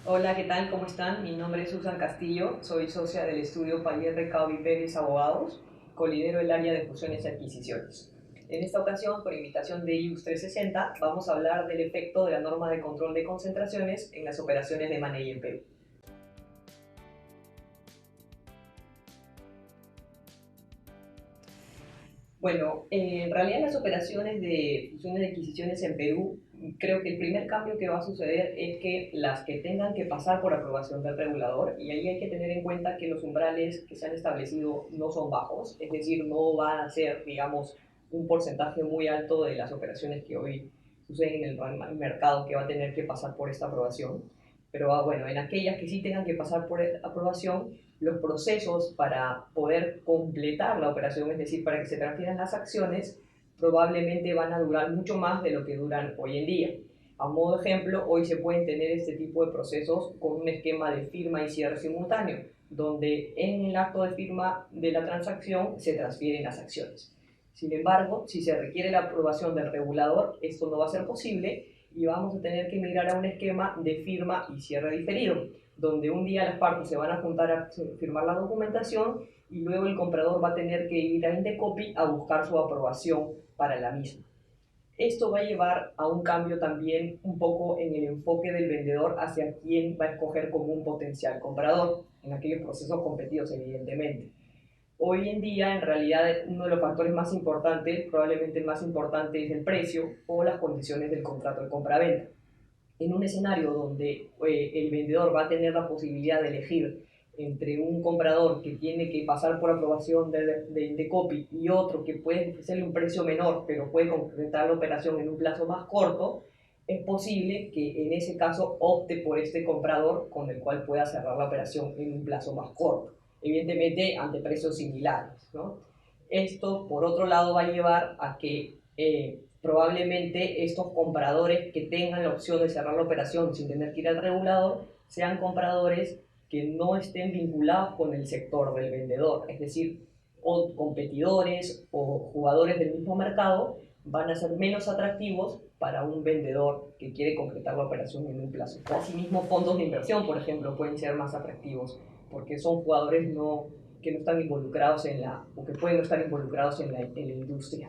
Hola, ¿qué tal? ¿Cómo están? Mi nombre es Susan Castillo, soy socia del estudio Payer Recado y Pérez Abogados, colidero el área de fusiones y adquisiciones. En esta ocasión, por invitación de IUS 360, vamos a hablar del efecto de la norma de control de concentraciones en las operaciones de Money en Perú. Bueno, en realidad las operaciones de fusiones y adquisiciones en Perú, creo que el primer cambio que va a suceder es que las que tengan que pasar por aprobación del regulador, y ahí hay que tener en cuenta que los umbrales que se han establecido no son bajos, es decir, no va a ser, digamos, un porcentaje muy alto de las operaciones que hoy suceden en el mercado que va a tener que pasar por esta aprobación. Pero bueno, en aquellas que sí tengan que pasar por aprobación, los procesos para poder completar la operación, es decir, para que se transfieran las acciones, probablemente van a durar mucho más de lo que duran hoy en día. A modo de ejemplo, hoy se pueden tener este tipo de procesos con un esquema de firma y cierre simultáneo, donde en el acto de firma de la transacción se transfieren las acciones. Sin embargo, si se requiere la aprobación del regulador, esto no va a ser posible y vamos a tener que migrar a un esquema de firma y cierre diferido, donde un día las partes se van a juntar a firmar la documentación y luego el comprador va a tener que ir a Indecopi a buscar su aprobación para la misma. Esto va a llevar a un cambio también un poco en el enfoque del vendedor hacia quién va a escoger como un potencial comprador, en aquellos procesos competidos evidentemente. Hoy en día, en realidad, uno de los factores más importantes, probablemente el más importante, es el precio o las condiciones del contrato de compraventa. En un escenario donde el vendedor va a tener la posibilidad de elegir entre un comprador que tiene que pasar por aprobación de Indecopi y otro que puede ofrecerle un precio menor, pero puede concretar la operación en un plazo más corto, es posible que en ese caso opte por este comprador con el cual pueda cerrar la operación en un plazo más corto, evidentemente ante precios similares, ¿no? Esto, por otro lado, va a llevar a que probablemente estos compradores que tengan la opción de cerrar la operación sin tener que ir al regulador sean compradores que no estén vinculados con el sector del vendedor, es decir, o competidores o jugadores del mismo mercado van a ser menos atractivos para un vendedor que quiere concretar la operación en un plazo. Asimismo, fondos de inversión, por ejemplo, pueden ser más atractivos porque son jugadores que no están involucrados en la, o que pueden no estar involucrados en la industria.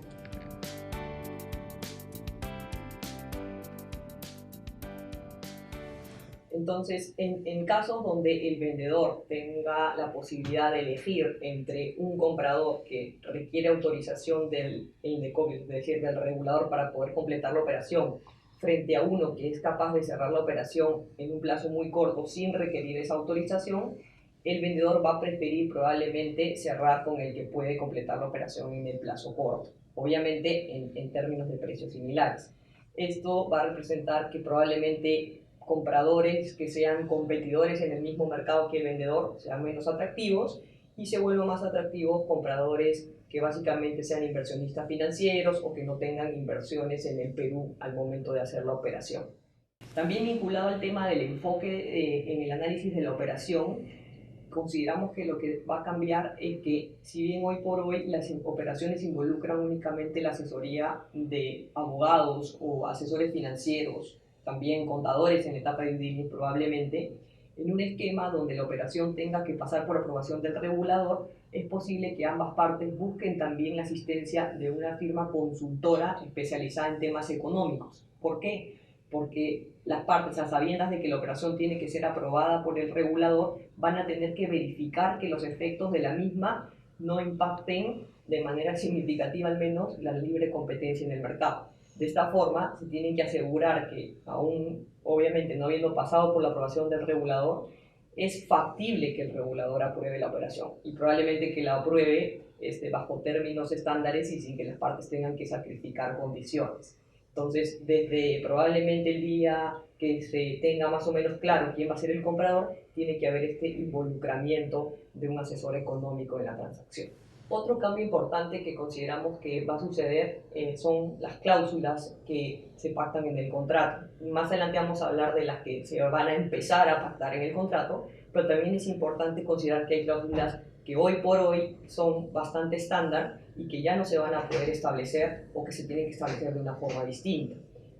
Entonces, en casos donde el vendedor tenga la posibilidad de elegir entre un comprador que requiere autorización del INDECOPI, es decir, del regulador para poder completar la operación, frente a uno que es capaz de cerrar la operación en un plazo muy corto sin requerir esa autorización, el vendedor va a preferir probablemente cerrar con el que puede completar la operación en el plazo corto, obviamente en términos de precios similares. Esto va a representar que probablemente compradores que sean competidores en el mismo mercado que el vendedor sean menos atractivos y se vuelvan más atractivos compradores que básicamente sean inversionistas financieros o que no tengan inversiones en el Perú al momento de hacer la operación. También vinculado al tema del enfoque en el análisis de la operación, consideramos que lo que va a cambiar es que si bien hoy por hoy las operaciones involucran únicamente la asesoría de abogados o asesores financieros, también contadores en etapa de due diligence probablemente, en un esquema donde la operación tenga que pasar por aprobación del regulador, es posible que ambas partes busquen también la asistencia de una firma consultora especializada en temas económicos. ¿Por qué? Porque las partes, a sabiendas de que la operación tiene que ser aprobada por el regulador, van a tener que verificar que los efectos de la misma no impacten de manera significativa al menos la libre competencia en el mercado. De esta forma, se tienen que asegurar que, aún obviamente no habiendo pasado por la aprobación del regulador, es factible que el regulador apruebe la operación y probablemente que la apruebe bajo términos estándares y sin que las partes tengan que sacrificar condiciones. Entonces, desde probablemente el día que se tenga más o menos claro quién va a ser el comprador, tiene que haber este involucramiento de un asesor económico en la transacción. Otro cambio importante que consideramos que va a suceder son las cláusulas que se pactan en el contrato. Más adelante vamos a hablar de las que se van a empezar a pactar en el contrato, pero también es importante considerar que hay cláusulas que hoy por hoy son bastante estándar y que ya no se van a poder establecer o que se tienen que establecer de una forma distinta.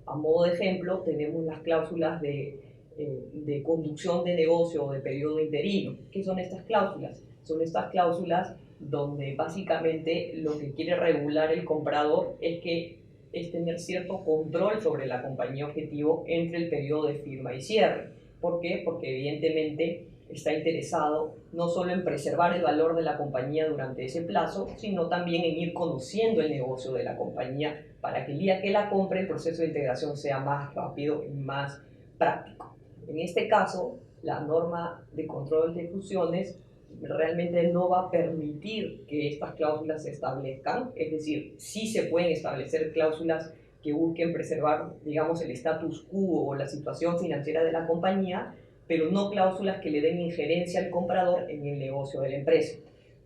A modo de ejemplo, tenemos las cláusulas de de conducción de negocio o de periodo interino. ¿Qué son estas cláusulas? Son estas cláusulas donde básicamente lo que quiere regular el comprador es tener cierto control sobre la compañía objetivo entre el periodo de firma y cierre. ¿Por qué? Porque evidentemente está interesado no solo en preservar el valor de la compañía durante ese plazo, sino también en ir conociendo el negocio de la compañía para que el día que la compre el proceso de integración sea más rápido y más práctico. En este caso, la norma de control de fusiones realmente no va a permitir que estas cláusulas se establezcan, es decir, sí se pueden establecer cláusulas que busquen preservar, digamos, el status quo o la situación financiera de la compañía, pero no cláusulas que le den injerencia al comprador en el negocio de la empresa.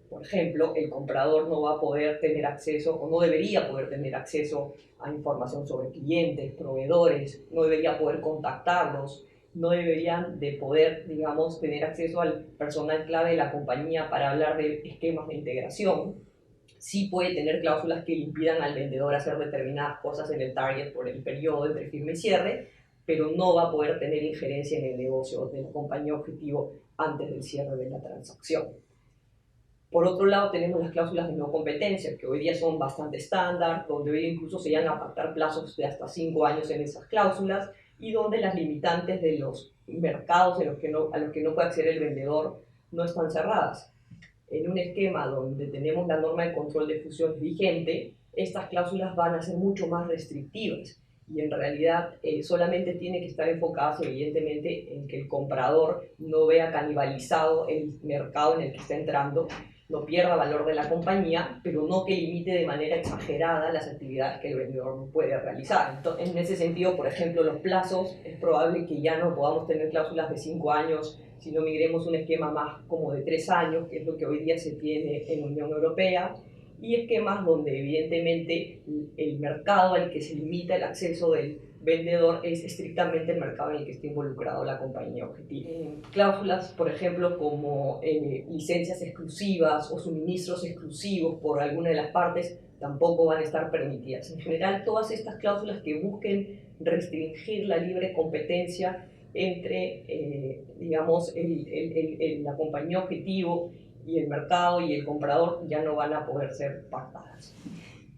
Por ejemplo, el comprador no va a poder tener acceso o no debería poder tener acceso a información sobre clientes, proveedores, no debería poder contactarlos, no deberían de poder, digamos, tener acceso al personal clave de la compañía para hablar de esquemas de integración. Sí puede tener cláusulas que le impidan al vendedor hacer determinadas cosas en el target por el periodo entre firma y cierre, pero no va a poder tener injerencia en el negocio de la compañía objetivo antes del cierre de la transacción. Por otro lado, tenemos las cláusulas de no competencia, que hoy día son bastante estándar, donde hoy incluso se llegan a pactar plazos de hasta 5 años en esas cláusulas y donde las limitantes de los mercados a los que no puede acceder el vendedor no están cerradas. En un esquema donde tenemos la norma de control de fusiones vigente, estas cláusulas van a ser mucho más restrictivas y en realidad solamente tiene que estar enfocadas evidentemente en que el comprador no vea canibalizado el mercado en el que está entrando, no pierda valor de la compañía, pero no que limite de manera exagerada las actividades que el vendedor no puede realizar. Entonces, en ese sentido, por ejemplo, los plazos, es probable que ya no podamos tener cláusulas de 5 años, sino migremos un esquema más como de 3 años, que es lo que hoy día se tiene en la Unión Europea, y esquemas donde evidentemente el mercado al que se limita el acceso del vendedor es estrictamente el mercado en el que está involucrado la compañía objetivo. Cláusulas, por ejemplo, como licencias exclusivas o suministros exclusivos por alguna de las partes tampoco van a estar permitidas. En general, todas estas cláusulas que busquen restringir la libre competencia entre, digamos, la compañía objetivo y el mercado y el comprador ya no van a poder ser pactadas.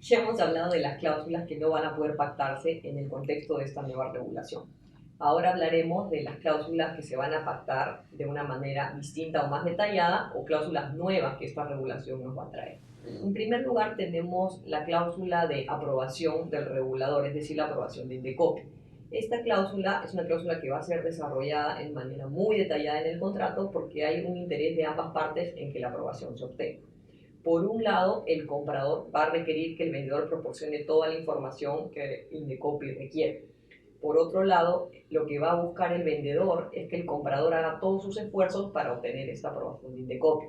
Ya hemos hablado de las cláusulas que no van a poder pactarse en el contexto de esta nueva regulación. Ahora hablaremos de las cláusulas que se van a pactar de una manera distinta o más detallada o cláusulas nuevas que esta regulación nos va a traer. En primer lugar tenemos la cláusula de aprobación del regulador, es decir, la aprobación de Indecopi. Esta cláusula es una cláusula que va a ser desarrollada en manera muy detallada en el contrato porque hay un interés de ambas partes en que la aprobación se obtenga. Por un lado, el comprador va a requerir que el vendedor proporcione toda la información que Indecopi requiere. Por otro lado, lo que va a buscar el vendedor es que el comprador haga todos sus esfuerzos para obtener esta aprobación de Indecopi.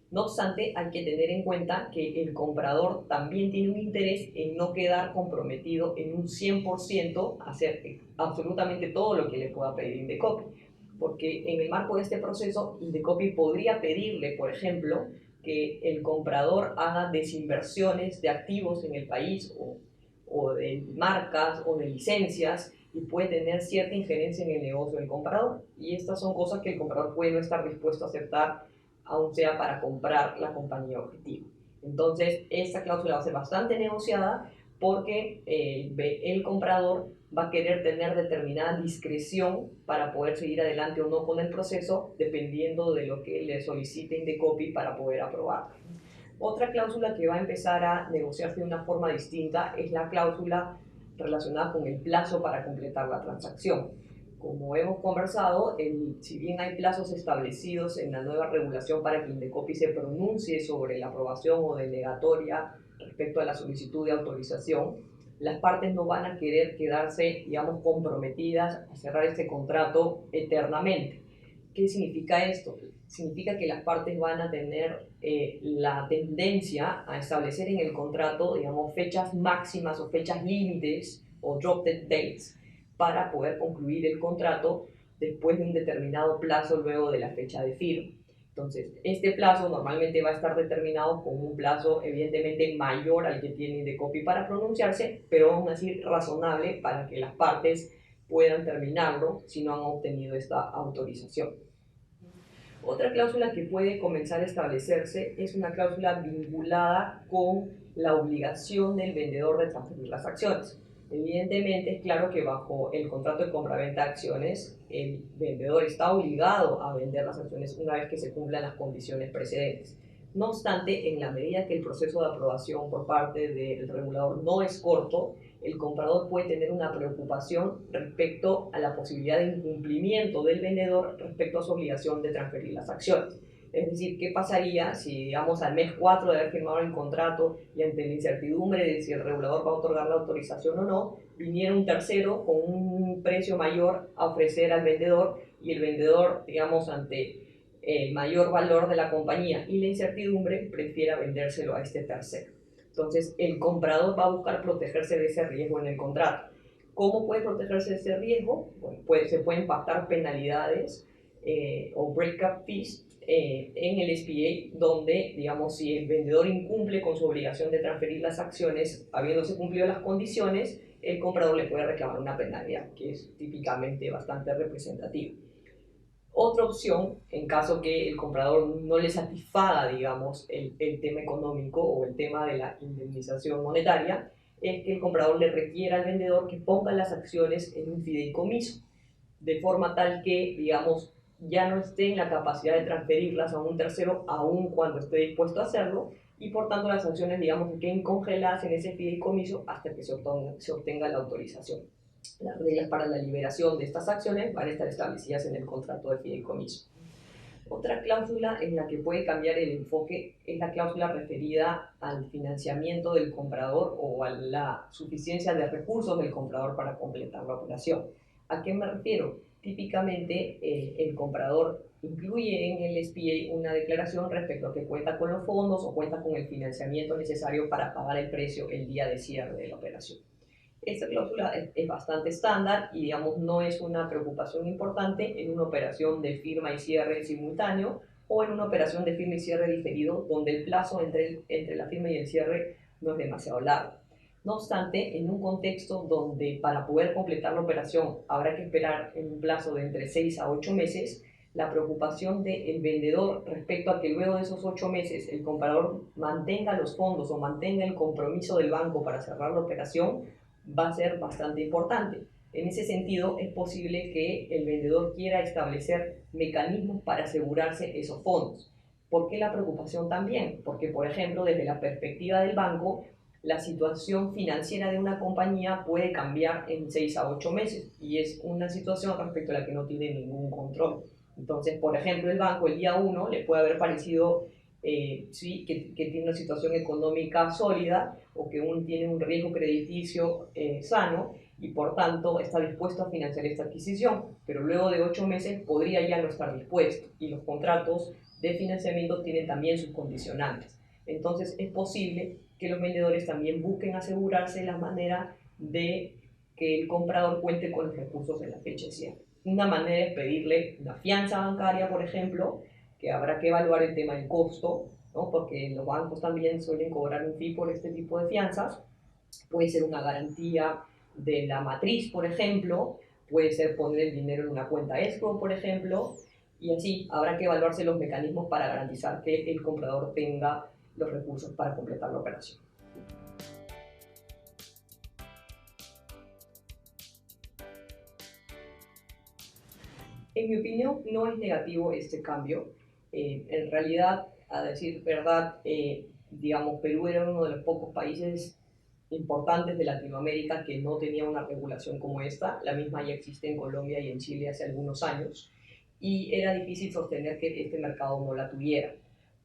No obstante, hay que tener en cuenta que el comprador también tiene un interés en no quedar comprometido en un 100% a hacer absolutamente todo lo que le pueda pedir Indecopi. Porque en el marco de este proceso, Indecopi podría pedirle, por ejemplo, que el comprador haga desinversiones de activos en el país o de marcas o de licencias y puede tener cierta injerencia en el negocio del comprador. Y estas son cosas que el comprador puede no estar dispuesto a aceptar, aun sea para comprar la compañía objetivo. Entonces, esta cláusula va a ser bastante negociada porque el comprador va a querer tener determinada discreción para poder seguir adelante o no con el proceso, dependiendo de lo que le solicite Indecopi para poder aprobarlo. Otra cláusula que va a empezar a negociarse de una forma distinta es la cláusula relacionada con el plazo para completar la transacción. Como hemos conversado, si bien hay plazos establecidos en la nueva regulación para que Indecopi se pronuncie sobre la aprobación o denegatoria respecto a la solicitud de autorización, las partes no van a querer quedarse, digamos, comprometidas a cerrar este contrato eternamente. ¿Qué significa esto? Significa que las partes van a tener la tendencia a establecer en el contrato, digamos, fechas máximas o fechas límites o drop dead dates para poder concluir el contrato después de un determinado plazo luego de la fecha de firma. Entonces, este plazo normalmente va a estar determinado con un plazo evidentemente mayor al que tiene Indecopi para pronunciarse, pero aún así razonable para que las partes puedan terminarlo si no han obtenido esta autorización. Otra cláusula que puede comenzar a establecerse es una cláusula vinculada con la obligación del vendedor de transferir las acciones. Evidentemente es claro que bajo el contrato de compraventa de acciones, el vendedor está obligado a vender las acciones una vez que se cumplan las condiciones precedentes. No obstante, en la medida que el proceso de aprobación por parte del regulador no es corto, el comprador puede tener una preocupación respecto a la posibilidad de incumplimiento del vendedor respecto a su obligación de transferir las acciones. Es decir, ¿qué pasaría si, digamos, al mes 4 de haber firmado el contrato y ante la incertidumbre de si el regulador va a otorgar la autorización o no, viniera un tercero con un precio mayor a ofrecer al vendedor y el vendedor, digamos, ante el mayor valor de la compañía y la incertidumbre, prefiera vendérselo a este tercero? Entonces, el comprador va a buscar protegerse de ese riesgo en el contrato. ¿Cómo puede protegerse de ese riesgo? Bueno, se pueden pactar penalidades o breakup fees en el SPA, donde, digamos, si el vendedor incumple con su obligación de transferir las acciones, habiéndose cumplido las condiciones, el comprador le puede reclamar una penalidad, que es típicamente bastante representativa. Otra opción, en caso que el comprador no le satisfaga, digamos, el tema económico o el tema de la indemnización monetaria, es que el comprador le requiera al vendedor que ponga las acciones en un fideicomiso, de forma tal que, digamos, ya no esté en la capacidad de transferirlas a un tercero, aun cuando esté dispuesto a hacerlo, y por tanto las acciones, digamos, queden congeladas en ese fideicomiso hasta que se obtenga la autorización. Las reglas para la liberación de estas acciones van a estar establecidas en el contrato de fideicomiso. Otra cláusula en la que puede cambiar el enfoque es la cláusula referida al financiamiento del comprador o a la suficiencia de recursos del comprador para completar la operación. ¿A qué me refiero? Típicamente el comprador incluye en el SPA una declaración respecto a que cuenta con los fondos o cuenta con el financiamiento necesario para pagar el precio el día de cierre de la operación. Esta cláusula es bastante estándar y, digamos, no es una preocupación importante en una operación de firma y cierre simultáneo o en una operación de firma y cierre diferido donde el plazo entre la firma y el cierre no es demasiado largo. No obstante, en un contexto donde para poder completar la operación habrá que esperar en un plazo de entre 6 a 8 meses, la preocupación del vendedor respecto a que luego de esos 8 meses el comprador mantenga los fondos o mantenga el compromiso del banco para cerrar la operación va a ser bastante importante. En ese sentido, es posible que el vendedor quiera establecer mecanismos para asegurarse esos fondos. ¿Por qué la preocupación también? Porque, por ejemplo, desde la perspectiva del banco, la situación financiera de una compañía puede cambiar en 6 a 8 meses y es una situación respecto a la que no tiene ningún control. Entonces, por ejemplo, el banco el día 1 le puede haber parecido sí, que tiene una situación económica sólida o que tiene un riesgo crediticio sano y por tanto está dispuesto a financiar esta adquisición, pero luego de 8 meses podría ya no estar dispuesto y los contratos de financiamiento tienen también sus condicionantes. Entonces es posible que los vendedores también busquen asegurarse la manera de que el comprador cuente con los recursos en la fecha de cierre. Una manera es pedirle una fianza bancaria, por ejemplo, que habrá que evaluar el tema del costo, ¿no? Porque los bancos también suelen cobrar un fee por este tipo de fianzas. Puede ser una garantía de la matriz, por ejemplo, puede ser poner el dinero en una cuenta escrow, por ejemplo, y así habrá que evaluarse los mecanismos para garantizar que el comprador tenga los recursos para completar la operación. En mi opinión, no es negativo este cambio. En realidad, a decir verdad, digamos, Perú era uno de los pocos países importantes de Latinoamérica que no tenía una regulación como esta. La misma ya existe en Colombia y en Chile hace algunos años y era difícil sostener que este mercado no la tuviera.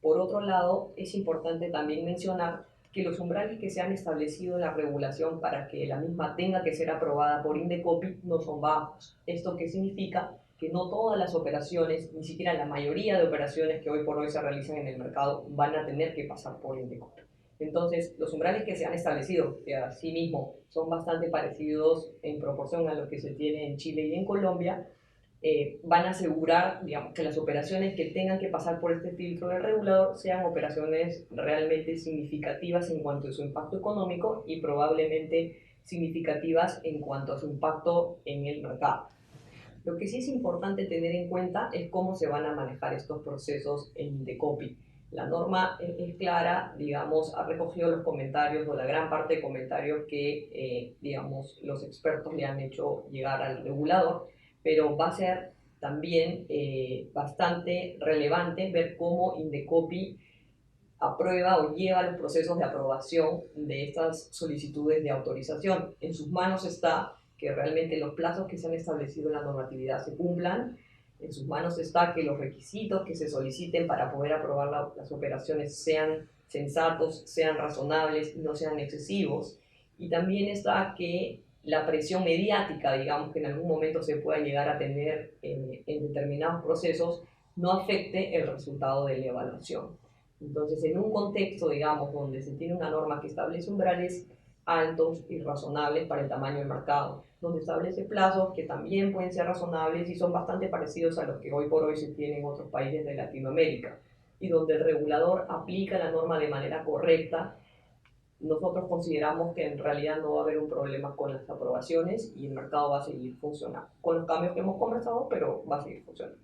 Por otro lado, es importante también mencionar que los umbrales que se han establecido en la regulación para que la misma tenga que ser aprobada por Indecopi no son bajos. ¿Esto qué significa? Que no todas las operaciones, ni siquiera la mayoría de operaciones que hoy por hoy se realizan en el mercado van a tener que pasar por Indecopi. Entonces, los umbrales que se han establecido, que asimismo son bastante parecidos en proporción a lo que se tiene en Chile y en Colombia, van a asegurar, digamos, que las operaciones que tengan que pasar por este filtro del regulador sean operaciones realmente significativas en cuanto a su impacto económico y probablemente significativas en cuanto a su impacto en el mercado. Lo que sí es importante tener en cuenta es cómo se van a manejar estos procesos en Indecopi. La norma es clara, digamos, ha recogido los comentarios o la gran parte de comentarios que, digamos, los expertos le han hecho llegar al regulador, pero va a ser también bastante relevante ver cómo Indecopi aprueba o lleva los procesos de aprobación de estas solicitudes de autorización. En sus manos está que realmente los plazos que se han establecido en la normatividad se cumplan. En sus manos está que los requisitos que se soliciten para poder aprobar las operaciones sean sensatos, sean razonables y no sean excesivos. Y también está que la presión mediática, digamos, que en algún momento se pueda llegar a tener en determinados procesos, no afecte el resultado de la evaluación. Entonces, en un contexto, digamos, donde se tiene una norma que establece umbrales altos y razonables para el tamaño del mercado, donde establece plazos que también pueden ser razonables y son bastante parecidos a los que hoy por hoy se tienen en otros países de Latinoamérica, y donde el regulador aplica la norma de manera correcta, nosotros consideramos que en realidad no va a haber un problema con las aprobaciones y el mercado va a seguir funcionando, con los cambios que hemos conversado, pero va a seguir funcionando.